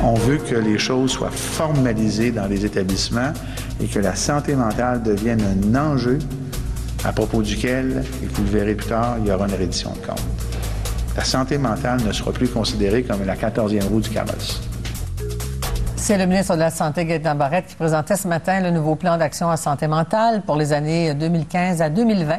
On veut que les choses soient formalisées dans les établissements et que la santé mentale devienne un enjeu à propos duquel, et vous le verrez plus tard, il y aura une reddition de compte. La santé mentale ne sera plus considérée comme la 14e roue du carrosse. C'est le ministre de la Santé, Gaétan Barrette, qui présentait ce matin le nouveau plan d'action en santé mentale pour les années 2015 à 2020.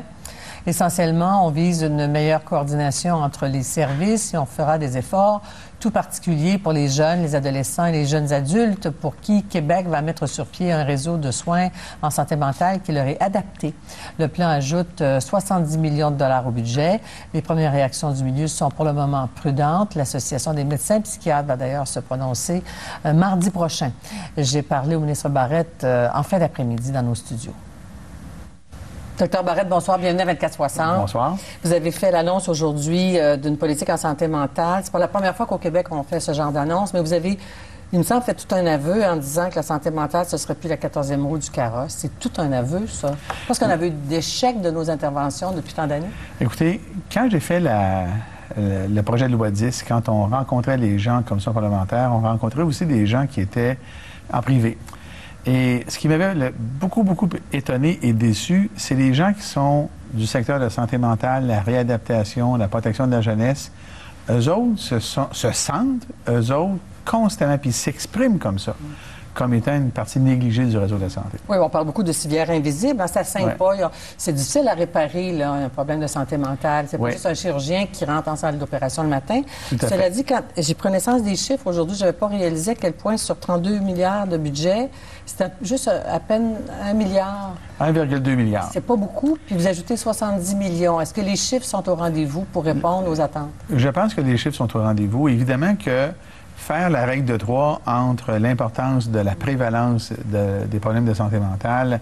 Essentiellement, on vise une meilleure coordination entre les services et on fera des efforts tout particuliers pour les jeunes, les adolescents et les jeunes adultes pour qui Québec va mettre sur pied un réseau de soins en santé mentale qui leur est adapté. Le plan ajoute 70 millions de dollars au budget. Les premières réactions du milieu sont pour le moment prudentes. L'Association des médecins psychiatres va d'ailleurs se prononcer mardi prochain. J'ai parlé au ministre Barrette en fin d'après-midi dans nos studios. Docteur Barrette, bonsoir, bienvenue à 24/60. Bonsoir. Vous avez fait l'annonce aujourd'hui d'une politique en santé mentale. C'est pas la première fois qu'au Québec on fait ce genre d'annonce, mais vous avez, il me semble, fait tout un aveu en disant que la santé mentale, ce serait plus la 14e roue du carrosse. C'est tout un aveu, ça. Je pense qu'on a eu d'échec de nos interventions depuis tant d'années. Écoutez, quand j'ai fait le projet de loi 10, quand on rencontrait les gens en commission parlementaire, on rencontrait aussi des gens qui étaient en privé. Et ce qui m'avait beaucoup étonné et déçu, c'est les gens qui sont du secteur de la santé mentale, la réadaptation, la protection de la jeunesse. Eux autres se sentent, eux autres, constamment, puis s'expriment comme ça, comme étant une partie négligée du réseau de la santé. Oui, on parle beaucoup de civière invisible. Ça ne saigne pas. C'est difficile à réparer, là, un problème de santé mentale. C'est pas juste un chirurgien qui rentre en salle d'opération le matin. Cela dit, quand j'ai pris connaissance des chiffres aujourd'hui, je n'avais pas réalisé à quel point sur 32 milliards de budget, c'était juste à peine 1 milliard. 1,2 milliard. C'est pas beaucoup. Puis vous ajoutez 70 millions. Est-ce que les chiffres sont au rendez-vous pour répondre aux attentes? Je pense que les chiffres sont au rendez-vous. Évidemment que faire la règle de 3 entre l'importance de la prévalence des problèmes de santé mentale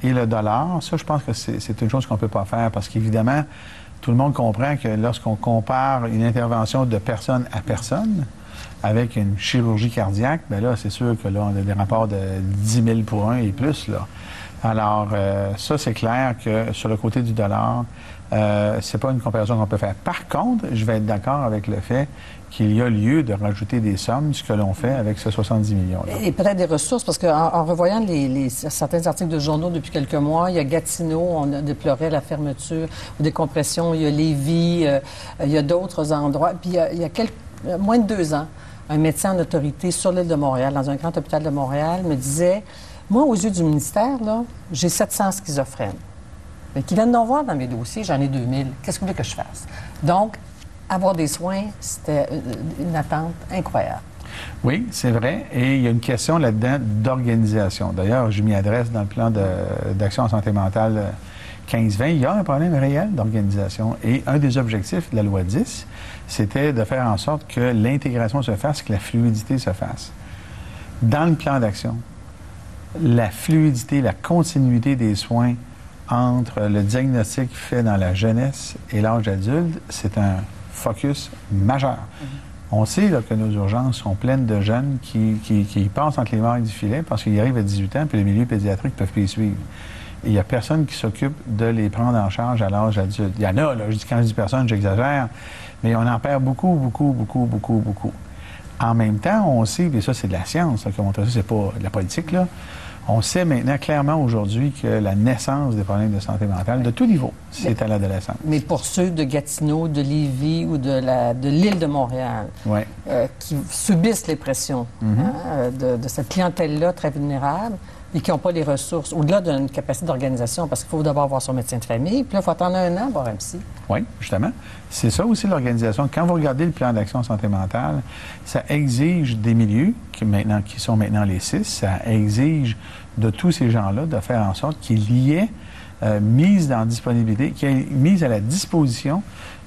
et le dollar, ça, je pense que c'est une chose qu'on ne peut pas faire parce qu'évidemment, tout le monde comprend que lorsqu'on compare une intervention de personne à personne avec une chirurgie cardiaque, bien là, c'est sûr que là, on a des rapports de 10 000 pour 1 et plus, là. Alors, ça, c'est clair que sur le côté du dollar, c'est pas une comparaison qu'on peut faire. Par contre, je vais être d'accord avec le fait qu'il y a lieu de rajouter des sommes, ce que l'on fait avec ce 70 millions-là. Et peut-être des ressources, parce qu'en revoyant certains articles de journaux depuis quelques mois, il y a Gatineau, on a déploré la fermeture ou des compressions, il y a Lévis, il y a d'autres endroits. Puis il y a moins de 2 ans, un médecin en autorité sur l'île de Montréal, dans un grand hôpital de Montréal, me disait, moi, aux yeux du ministère, là, j'ai 700 schizophrènes. Mais qui viennent d'en voir dans mes dossiers, j'en ai 2000. Qu'est-ce que vous voulez que je fasse? Donc, avoir des soins, c'était une attente incroyable. Oui, c'est vrai. Et il y a une question là-dedans d'organisation. D'ailleurs, je m'y adresse dans le plan d'action en santé mentale 15-20. Il y a un problème réel d'organisation. Et un des objectifs de la loi 10, c'était de faire en sorte que l'intégration se fasse, que la fluidité se fasse. Dans le plan d'action, la fluidité, la continuité des soins entre le diagnostic fait dans la jeunesse et l'âge adulte, c'est un focus majeur. On sait là, que nos urgences sont pleines de jeunes qui passent entre les mailles du filet parce qu'ils arrivent à 18 ans puis le milieu pédiatrique ne peut plus les suivre. Et il n'y a personne qui s'occupe de les prendre en charge à l'âge adulte. Il y en a, là, quand je dis personne, j'exagère, mais on en perd beaucoup. En même temps, on sait, et ça c'est de la science qui montre ça, c'est pas de la politique, là. On sait maintenant clairement aujourd'hui que la naissance des problèmes de santé mentale, de tout niveau, c'est à l'adolescence. Mais pour ceux de Gatineau, de Lévis ou de l'île de Montréal, qui subissent les pressions de cette clientèle-là très vulnérable et qui n'ont pas les ressources, au-delà d'une capacité d'organisation, parce qu'il faut d'abord voir son médecin de famille, puis là, il faut attendre 1 an pour voir un psy. Oui, justement. C'est ça aussi l'organisation. Quand vous regardez le plan d'action santé mentale, ça exige des milieux qui sont maintenant les 6, ça exige de tous ces gens-là de faire en sorte qu'il y ait mise à la disposition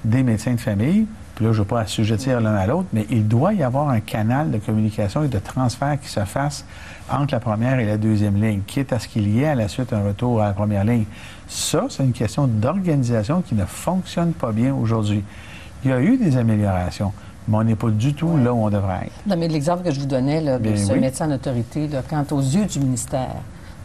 des médecins de famille. Puis là, je ne veux pas assujettir l'un à l'autre, mais il doit y avoir un canal de communication et de transfert qui se fasse entre la première et la deuxième ligne, quitte à ce qu'il y ait à la suite un retour à la première ligne. Ça, c'est une question d'organisation qui ne fonctionne pas bien aujourd'hui. Il y a eu des améliorations, mais on n'est pas du tout là où on devrait être. Non, mais l'exemple que je vous donnais là, de ce médecin en autorité, là, quant aux yeux du ministère,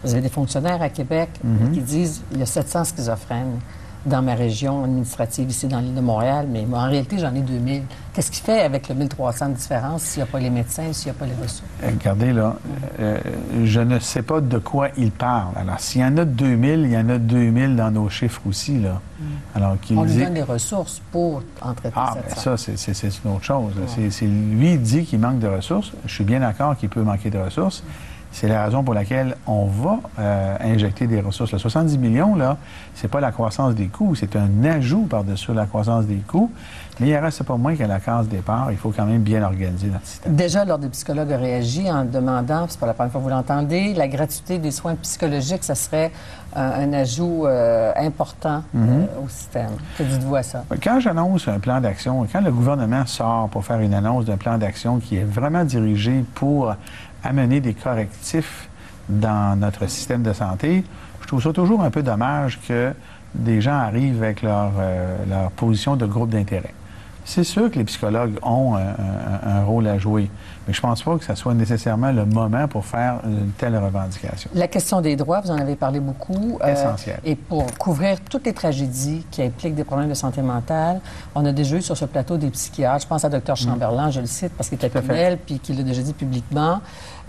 vous avez des fonctionnaires à Québec qui disent qu'il y a 700 schizophrènes. dans ma région administrative ici dans l'île de Montréal, mais moi, en réalité, j'en ai 2000. Qu'est-ce qu'il fait avec le 1300 de différence s'il n'y a pas les médecins, s'il n'y a pas les ressources? Regardez, là, je ne sais pas de quoi il parle. Alors, s'il y en a 2000, il y en a 2000 dans nos chiffres aussi, là. Alors, on lui donne les ressources pour en traiter ça, c'est une autre chose. Ouais. Lui, il dit qu'il manque de ressources. Je suis bien d'accord qu'il peut manquer de ressources. C'est la raison pour laquelle on va injecter des ressources. Le 70 millions, là, c'est pas la croissance des coûts, c'est un ajout par-dessus la croissance des coûts. Mais il ne reste pas moins qu'à la case départ, il faut quand même bien organiser notre système. Déjà, l'Ordre des psychologues a réagi en demandant, c'est pas la première fois que vous l'entendez, la gratuité des soins psychologiques, ça serait un ajout important au système. Que dites-vous à ça? Quand j'annonce un plan d'action, quand le gouvernement sort pour faire une annonce d'un plan d'action qui est vraiment dirigé pour amener des correctifs dans notre système de santé, je trouve ça toujours un peu dommage que des gens arrivent avec leur position de groupe d'intérêt. C'est sûr que les psychologues ont un rôle à jouer, mais je ne pense pas que ce soit nécessairement le moment pour faire une telle revendication. La question des droits, vous en avez parlé beaucoup. Essentiel. Et pour couvrir toutes les tragédies qui impliquent des problèmes de santé mentale, on a déjà eu sur ce plateau des psychiatres. Je pense à Dr Chamberlain, je le cite parce qu'il était criminel, puis qu'il l'a déjà dit publiquement.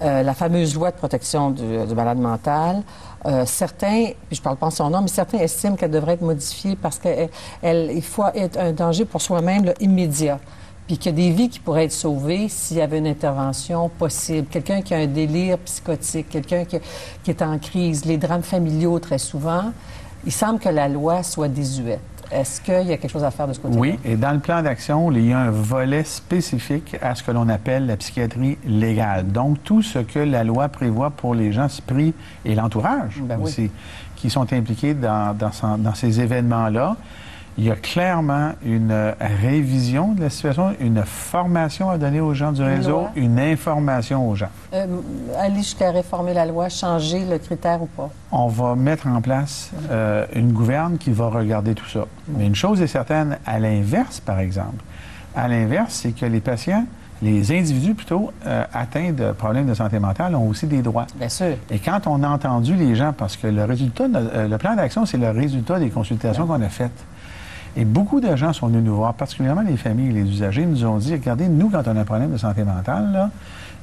La fameuse loi de protection du malade mental. Certains, puis je ne parle pas en son nom, mais certains estiment qu'elle devrait être modifiée parce qu'il faut être un danger pour soi-même là, immédiat. Puis qu'il y a des vies qui pourraient être sauvées s'il y avait une intervention possible. Quelqu'un qui a un délire psychotique, quelqu'un qui est en crise, les drames familiaux très souvent, il semble que la loi soit désuète. Est-ce qu'il y a quelque chose à faire de ce côté-là? Oui, et dans le plan d'action, il y a un volet spécifique à ce que l'on appelle la psychiatrie légale. Donc, tout ce que la loi prévoit pour les gens pris et l'entourage aussi, qui sont impliqués dans ces événements-là. Il y a clairement une révision de la situation, une formation à donner aux gens du réseau, une information aux gens. Aller jusqu'à réformer la loi, changer le critère ou pas? On va mettre en place une gouverne qui va regarder tout ça. Mais une chose est certaine, à l'inverse, par exemple, c'est que les patients, les individus plutôt, atteints de problèmes de santé mentale ont aussi des droits. Bien sûr. Et quand on a entendu les gens, parce que le plan d'action, c'est le résultat des consultations qu'on a faites. Et beaucoup de gens sont venus nous voir, particulièrement les familles et les usagers, nous ont dit, regardez, nous, quand on a un problème de santé mentale, là,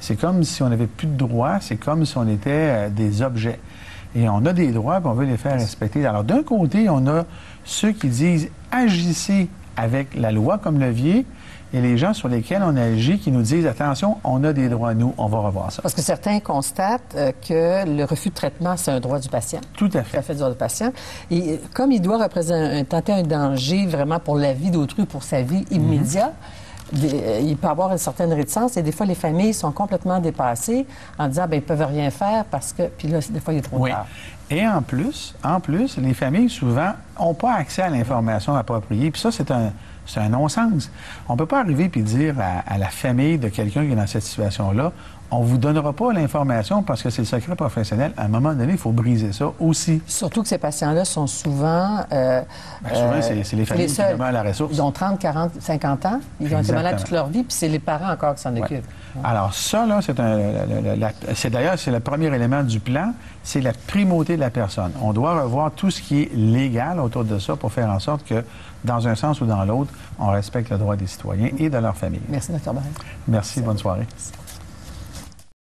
c'est comme si on n'avait plus de droits, c'est comme si on était des objets. Et on a des droits, puis on veut les faire respecter. Alors, d'un côté, on a ceux qui disent, agissez avec la loi comme levier, et les gens sur lesquels on agit qui nous disent, attention, on a des droits, nous, on va revoir ça. Parce que certains constatent que le refus de traitement, c'est un droit du patient. Tout à fait. Tout à fait du droit du patient. Et comme il doit tenter un danger vraiment pour la vie d'autrui, pour sa vie immédiate, il peut avoir une certaine réticence et des fois, les familles sont complètement dépassées en disant, bien, ils ne peuvent rien faire parce que... Puis là, des fois, il est trop tard. Et en plus, les familles, souvent, n'ont pas accès à l'information appropriée. Puis ça, c'est un non-sens. On ne peut pas arriver et dire à la famille de quelqu'un qui est dans cette situation-là, on ne vous donnera pas l'information parce que c'est le secret professionnel. À un moment donné, il faut briser ça aussi. Surtout que ces patients-là sont souvent... souvent, c'est les familles qui demeurent à la ressource. Ils ont 30, 40, 50 ans. Ils ont été malades toute leur vie, puis c'est les parents encore qui s'en occupent. Ouais. Alors ça, là, c'est d'ailleurs, c'est le premier élément du plan, c'est la primauté de la personne. On doit revoir tout ce qui est légal autour de ça pour faire en sorte que, dans un sens ou dans l'autre, on respecte le droit des citoyens et de leur famille. Merci, Dr. Barrett. Merci, bonne soirée. Merci.